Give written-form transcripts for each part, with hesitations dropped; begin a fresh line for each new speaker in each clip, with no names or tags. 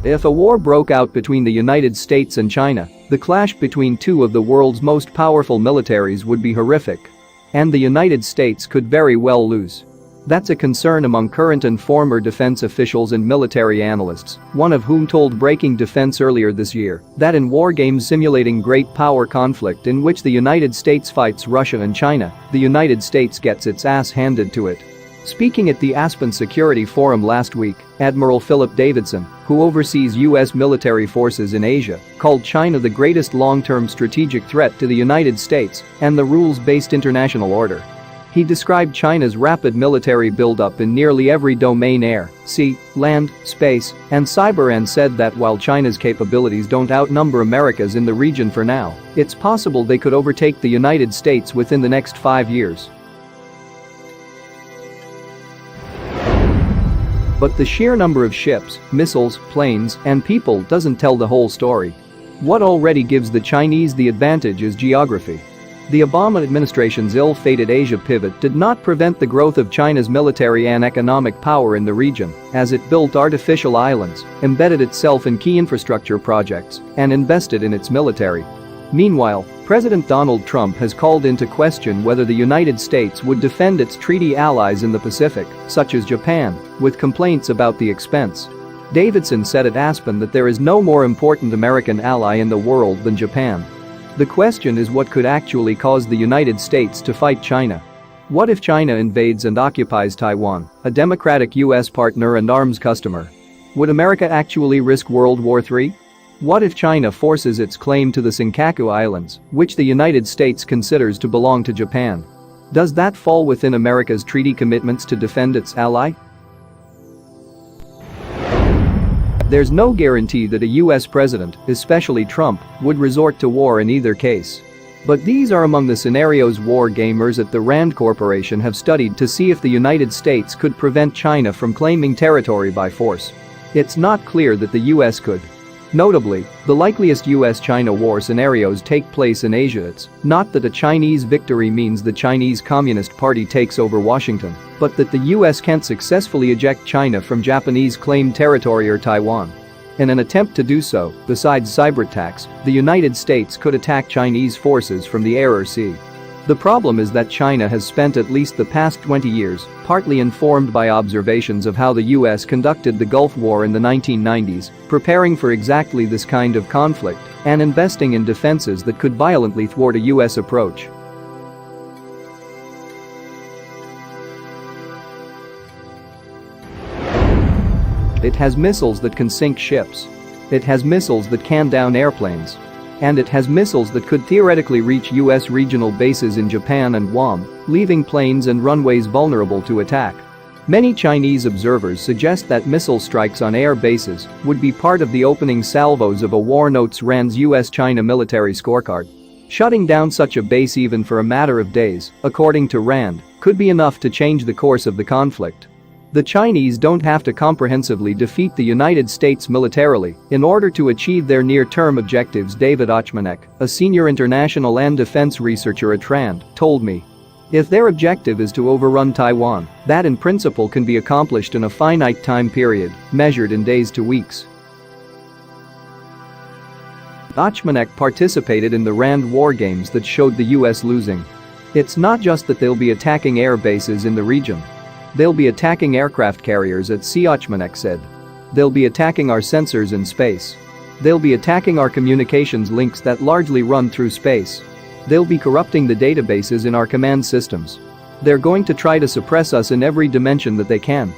If a war broke out between the United States and China, the clash between two of the world's most powerful militaries would be horrific. And the United States could very well lose. That's a concern among current and former defense officials and military analysts, one of whom told Breaking Defense earlier this year that in war games simulating great power conflict in which the United States fights Russia and China, the United States gets its ass handed to it. Speaking at the Aspen Security Forum last week, Admiral Philip Davidson, who oversees U.S. military forces in Asia, called China the greatest long-term strategic threat to the United States and the rules-based international order. He described China's rapid military buildup in nearly every domain: air, sea, land, space, and cyber, and said that while China's capabilities don't outnumber America's in the region for now, it's possible they could overtake the United States within the next 5 years. But the sheer number of ships, missiles, planes, and people doesn't tell the whole story. What already gives the Chinese the advantage is geography. The Obama administration's ill-fated Asia pivot did not prevent the growth of China's military and economic power in the region, as it built artificial islands, embedded itself in key infrastructure projects, and invested in its military. Meanwhile, President Donald Trump has called into question whether the United States would defend its treaty allies in the Pacific, such as Japan, with complaints about the expense. Davidson said at Aspen that there is no more important American ally in the world than Japan. The question is what could actually cause the United States to fight China. What if China invades and occupies Taiwan, a democratic U.S. partner and arms customer? Would America actually risk World War III? What if China forces its claim to the Senkaku Islands, which the United States considers to belong to Japan? Does that fall within America's treaty commitments to defend its ally? There's no guarantee that a US president, especially Trump, would resort to war in either case. But these are among the scenarios war gamers at the Rand Corporation have studied to see if the United States could prevent China from claiming territory by force. It's not clear that the US could. Notably, the likeliest US-China war scenarios take place in Asia. It's not that a Chinese victory means the Chinese Communist Party takes over Washington, but that the US can't successfully eject China from Japanese-claimed territory or Taiwan. In an attempt to do so, besides cyber attacks, the United States could attack Chinese forces from the air or sea. The problem is that China has spent at least the past 20 years, partly informed by observations of how the US conducted the Gulf War in the 1990s, preparing for exactly this kind of conflict and investing in defenses that could violently thwart a US approach. It has missiles that can sink ships. It has missiles that can down airplanes. And it has missiles that could theoretically reach US regional bases in Japan and Guam, leaving planes and runways vulnerable to attack. Many Chinese observers suggest that missile strikes on air bases would be part of the opening salvos of a war, notes Rand's US-China military scorecard. Shutting down such a base even for a matter of days, according to Rand, could be enough to change the course of the conflict. The Chinese don't have to comprehensively defeat the United States militarily in order to achieve their near-term objectives, David Ochmanek, a senior international and defense researcher at Rand, told me. If their objective is to overrun Taiwan, that in principle can be accomplished in a finite time period, measured in days to weeks. Ochmanek participated in the Rand war games that showed the US losing. It's not just that they'll be attacking air bases in the region. They'll be attacking aircraft carriers at sea, Ochmanek said. They'll be attacking our sensors in space. They'll be attacking our communications links that largely run through space. They'll be corrupting the databases in our command systems. They're going to try to suppress us in every dimension that they can.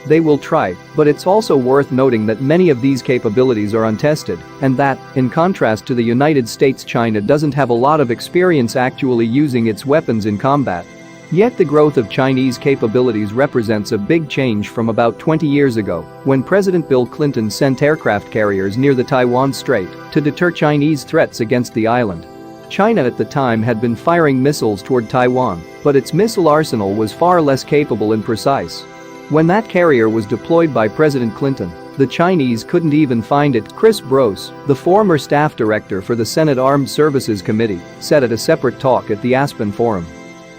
They will try, but it's also worth noting that many of these capabilities are untested, and that, in contrast to the United States, China doesn't have a lot of experience actually using its weapons in combat. Yet the growth of Chinese capabilities represents a big change from about 20 years ago, when President Bill Clinton sent aircraft carriers near the Taiwan Strait to deter Chinese threats against the island. China at the time had been firing missiles toward Taiwan, but its missile arsenal was far less capable and precise. When that carrier was deployed by President Clinton, the Chinese couldn't even find it, Chris Brose, the former staff director for the Senate Armed Services Committee, said at a separate talk at the Aspen Forum.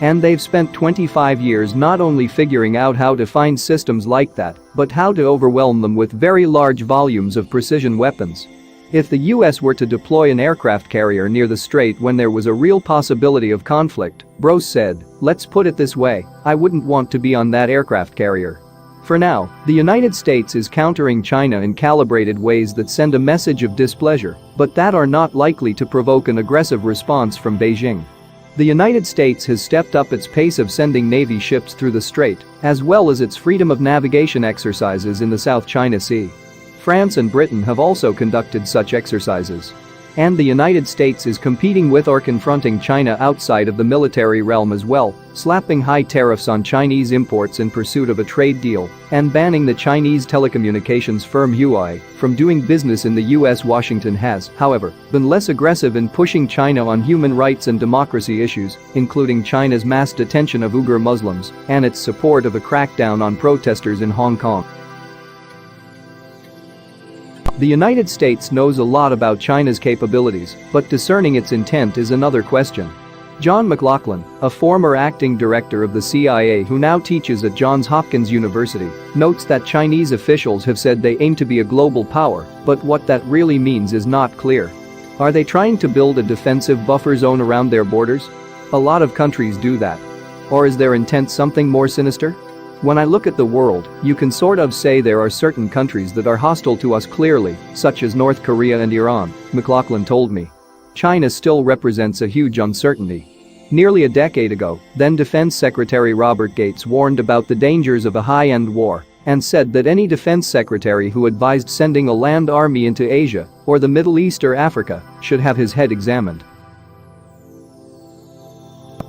And they've spent 25 years not only figuring out how to find systems like that, but how to overwhelm them with very large volumes of precision weapons. If the US were to deploy an aircraft carrier near the strait when there was a real possibility of conflict, Bros said, let's put it this way, I wouldn't want to be on that aircraft carrier. For now, the United States is countering China in calibrated ways that send a message of displeasure, but that are not likely to provoke an aggressive response from Beijing. The United States has stepped up its pace of sending Navy ships through the strait, as well as its freedom of navigation exercises in the South China Sea. France and Britain have also conducted such exercises. And the United States is competing with or confronting China outside of the military realm as well, slapping high tariffs on Chinese imports in pursuit of a trade deal, and banning the Chinese telecommunications firm Huawei from doing business in the US. Washington has, however, been less aggressive in pushing China on human rights and democracy issues, including China's mass detention of Uyghur Muslims and its support of a crackdown on protesters in Hong Kong. The United States knows a lot about China's capabilities, but discerning its intent is another question. John McLaughlin, a former acting director of the CIA who now teaches at Johns Hopkins University, notes that Chinese officials have said they aim to be a global power, but what that really means is not clear. Are they trying to build a defensive buffer zone around their borders? A lot of countries do that. Or is their intent something more sinister? When I look at the world, you can sort of say there are certain countries that are hostile to us clearly, such as North Korea and Iran, McLaughlin told me. China still represents a huge uncertainty. Nearly a decade ago, then Defense Secretary Robert Gates warned about the dangers of a high-end war and said that any defense secretary who advised sending a land army into Asia or the Middle East or Africa should have his head examined.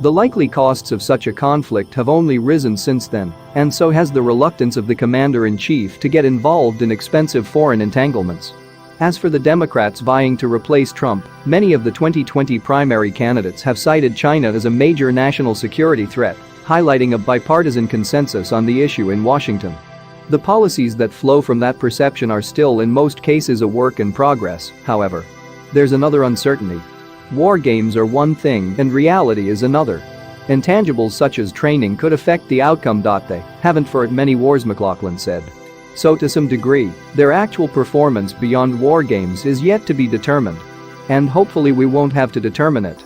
The likely costs of such a conflict have only risen since then, and so has the reluctance of the commander-in-chief to get involved in expensive foreign entanglements. As for the Democrats vying to replace Trump, many of the 2020 primary candidates have cited China as a major national security threat, highlighting a bipartisan consensus on the issue in Washington. The policies that flow from that perception are still in most cases a work in progress, however. There's another uncertainty. War games are one thing and reality is another. Intangibles such as training could affect the outcome. They haven't for many wars, McLaughlin said. So to some degree, their actual performance beyond war games is yet to be determined. And hopefully we won't have to determine it.